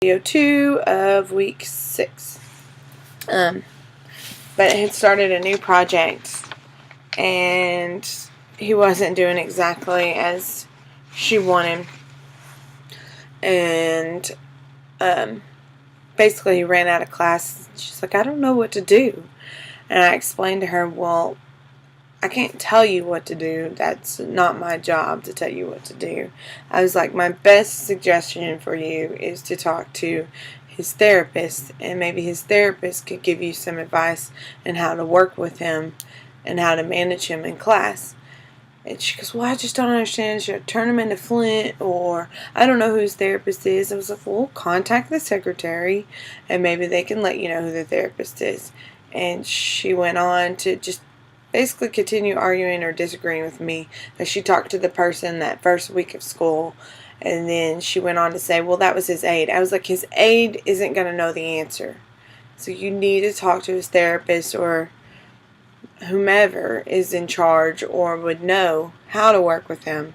Video 2 of week 6. But I had started a new project, and he wasn't doing exactly as she wanted. And basically he ran out of class. She's like, I don't know what to do. And I explained to her, well, I can't tell you what to do. That's not my job to tell you what to do. I was like, my best suggestion for you is to talk to his therapist, and maybe his therapist could give you some advice on how to work with him and how to manage him in class. And she goes, well, I just don't understand. Should I turn him into Flint, or I don't know who his therapist is. I was like, well, contact the secretary and maybe they can let you know who the therapist is. And she went on to just basically continue arguing or disagreeing with me. That she talked to the person that first week of school, and then she went on to say, well, that was his aide. I was like, his aide isn't going to know the answer. So you need to talk to his therapist or whomever is in charge or would know how to work with him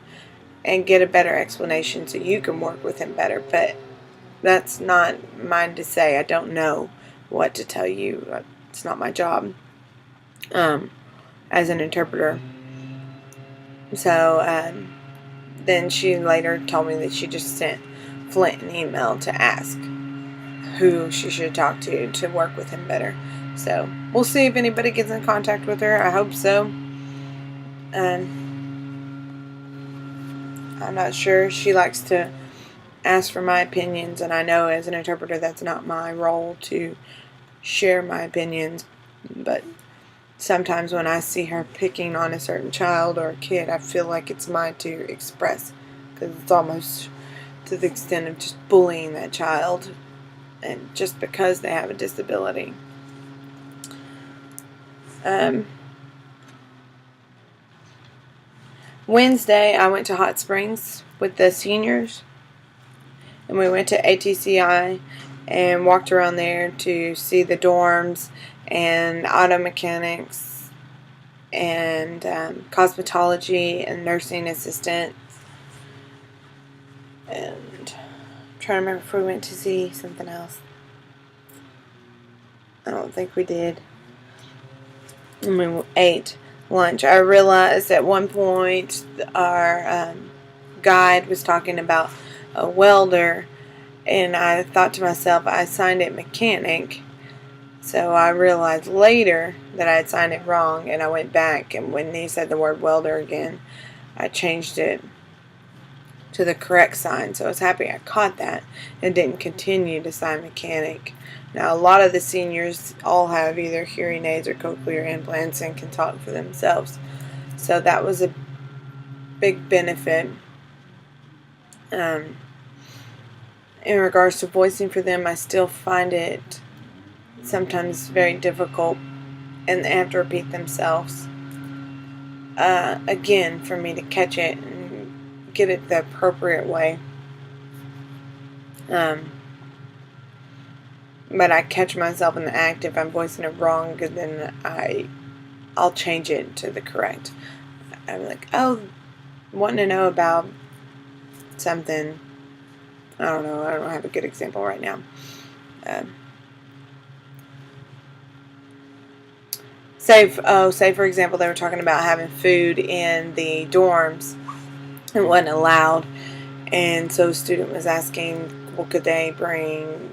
and get a better explanation so you can work with him better. But that's not mine to say. I don't know what to tell you. It's not my job as an interpreter. So then she later told me that she just sent Flint an email to ask who she should talk to work with him better. So we'll see if anybody gets in contact with her. I hope so. I'm not sure. She likes to ask for my opinions, and I know as an interpreter that's not my role to share my opinions, but sometimes when I see her picking on a certain child or a kid, I feel like it's mine to express, because it's almost to the extent of just bullying that child, and just because they have a disability. Wednesday, I went to Hot Springs with the seniors, and we went to ATCI and walked around there to see the dorms and auto mechanics and cosmetology and nursing assistant. And I'm trying to remember if we went to see something else. I don't think we did. And we ate lunch. I realized at one point our guide was talking about a welder, and I thought to myself, I signed it mechanic. So I realized later that I had signed it wrong, and I went back, and when he said the word welder again, I changed it to the correct sign. So I was happy I caught that and didn't continue to sign mechanic. Now, a lot of the seniors all have either hearing aids or cochlear implants and can talk for themselves. So that was a big benefit. In regards to voicing for them, I still find it sometimes very difficult, and they have to repeat themselves again for me to catch it and get it the appropriate way. But I catch myself in the act if I'm voicing it wrong, because then I'll change it to the correct. I'm like, oh, wanting to know about something. I don't know. I don't have a good example right now. Say for example, they were talking about having food in the dorms. It wasn't allowed, and so a student was asking, well, could they bring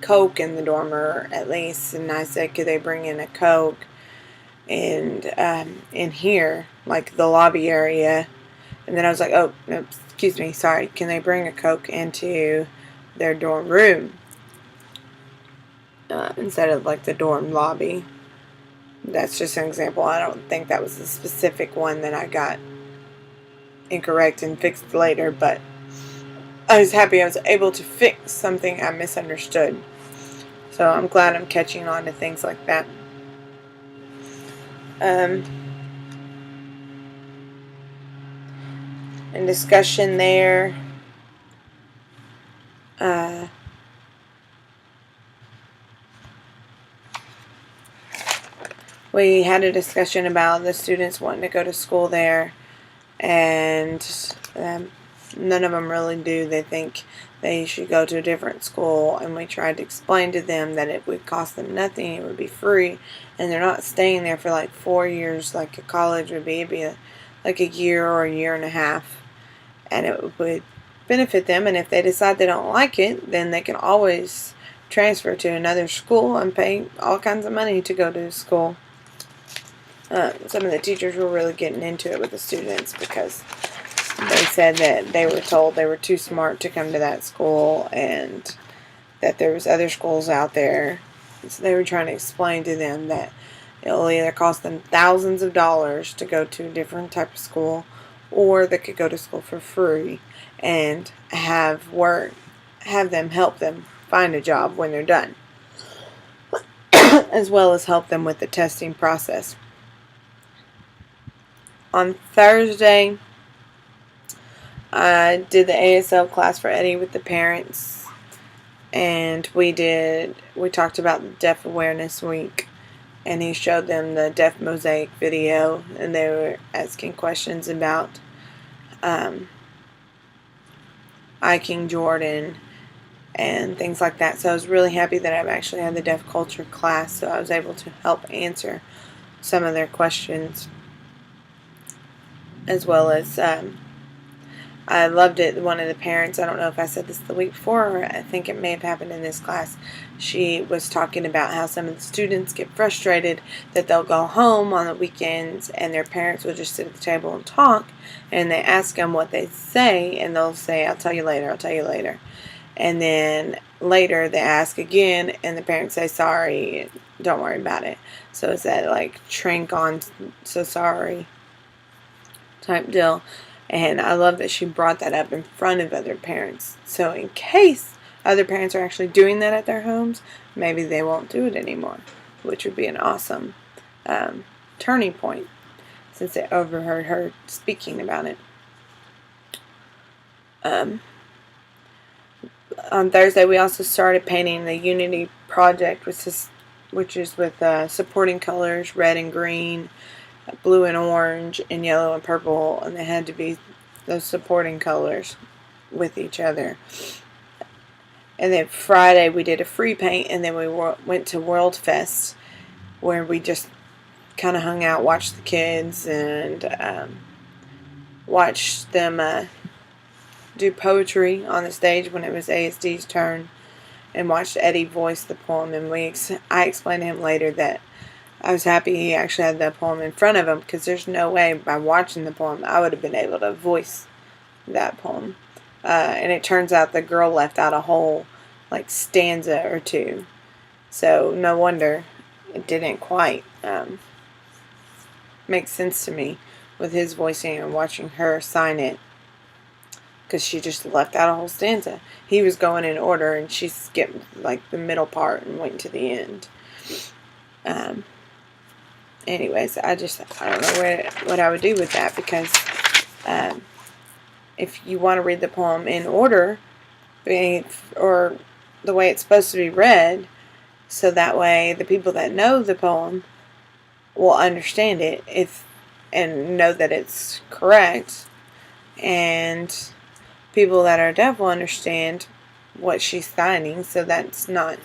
Coke in the dorm, or at least? And I said, could they bring in a Coke and in here, like the lobby area? And then I was like, oh, no, excuse me, sorry, can they bring a Coke into their dorm room instead of like the dorm lobby? That's just an example. I don't think that was the specific one that I got incorrect and fixed later, but I was happy I was able to fix something I misunderstood. So I'm glad I'm catching on to things like that. In discussion there, we had a discussion about the students wanting to go to school there, and none of them really do. They think they should go to a different school, and we tried to explain to them that it would cost them nothing, it would be free, and they're not staying there for like 4 years like a college would be. It'd be like a year or a year and a half, and it would benefit them, and if they decide they don't like it, then they can always transfer to another school and pay all kinds of money to go to school. Some of the teachers were really getting into it with the students because they said that they were told they were too smart to come to that school and that there was other schools out there. So they were trying to explain to them that it'll either cost them thousands of dollars to go to a different type of school, or they could go to school for free and have them help them find a job when they're done, as well as help them with the testing process. On Thursday, I did the ASL class for Eddie with the parents, and we talked about Deaf Awareness Week, and he showed them the Deaf Mosaic video, and they were asking questions about I. King Jordan and things like that. So I was really happy that I've actually had the deaf culture class, so I was able to help answer some of their questions, as well as I loved it. One of the parents, I don't know if I said this the week before, or I think it may have happened in this class, she was talking about how some of the students get frustrated that they'll go home on the weekends and their parents will just sit at the table and talk, and they ask them what they say, and they'll say, I'll tell you later, I'll tell you later. And then later they ask again, and the parents say, sorry, don't worry about it. So it's that like trank on, so sorry type deal. And I love that she brought that up in front of other parents. So in case other parents are actually doing that at their homes, maybe they won't do it anymore, which would be an awesome turning point, since they overheard her speaking about it. On Thursday, we also started painting the Unity project, which is with supporting colors, red and green, blue and orange, and yellow and purple, and they had to be those supporting colors with each other. And then Friday we did a free paint, and then we went to World Fest, where we just kind of hung out, watched the kids, and watched them do poetry on the stage when it was ASD's turn, and watched Eddie voice the poem. And I explained to him later that I was happy he actually had that poem in front of him, because there's no way by watching the poem I would have been able to voice that poem. And it turns out the girl left out a whole like stanza or two, so no wonder it didn't quite make sense to me with his voicing and watching her sign it, because she just left out a whole stanza. He was going in order, and she skipped like the middle part and went to the end. Anyways, I don't know what I would do with that, because if you want to read the poem in order, or the way it's supposed to be read, so that way the people that know the poem will understand it and know that it's correct, and people that are deaf will understand what she's signing, so that's not,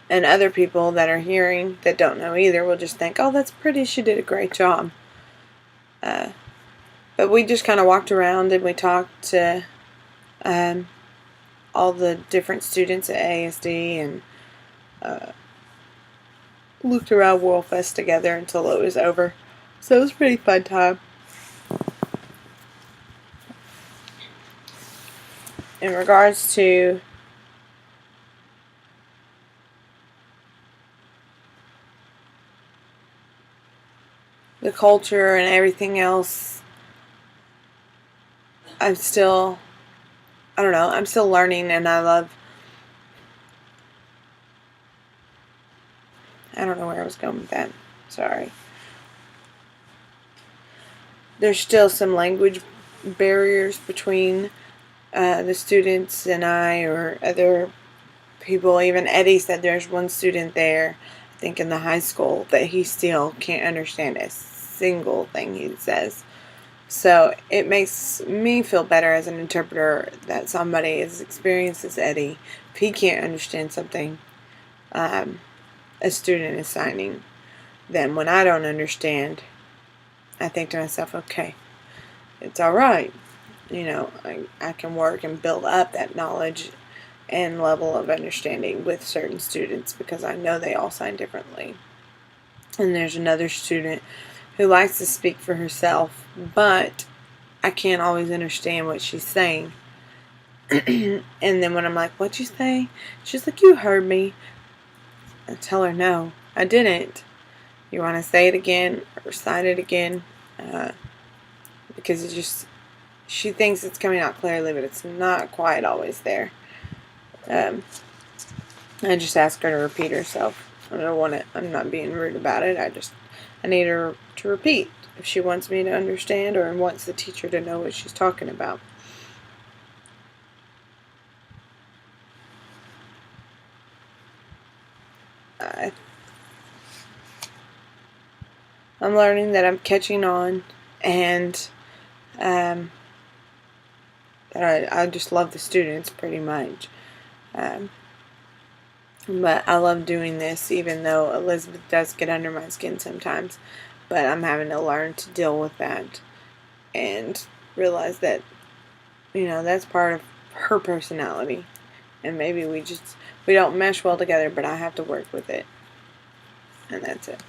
and other people that are hearing that don't know either will just think, oh, that's pretty, she did a great job. But we just kind of walked around, and we talked to all the different students at ASD, and looked around World Fest together until it was over. So it was a pretty fun time. In regards to the culture and everything else, I'm still learning, and I don't know where I was going with that. Sorry. There's still some language barriers between the students and I, or other people. Even Eddie said there's one student there, I think in the high school, that he still can't understand a single thing he says. So it makes me feel better as an interpreter that somebody as experienced as Eddie, if he can't understand something a student is signing, then when I don't understand, I think to myself, okay, it's all right. I can work and build up that knowledge and level of understanding with certain students because I know they all sign differently. And there's another student who likes to speak for herself, but I can't always understand what she's saying. And then when I'm like, what'd you say? She's like, you heard me. I tell her, no, I didn't. You want to say it again or sign it again? Because she thinks it's coming out clearly, but it's not quite always there. I just ask her to repeat herself. I don't want it. I'm not being rude about it. I need her to repeat if she wants me to understand or wants the teacher to know what she's talking about. I'm learning that I'm catching on, and that I just love the students pretty much. But I love doing this, even though Elizabeth does get under my skin sometimes. But I'm having to learn to deal with that and realize that, that's part of her personality. And maybe we don't mesh well together, but I have to work with it. And that's it.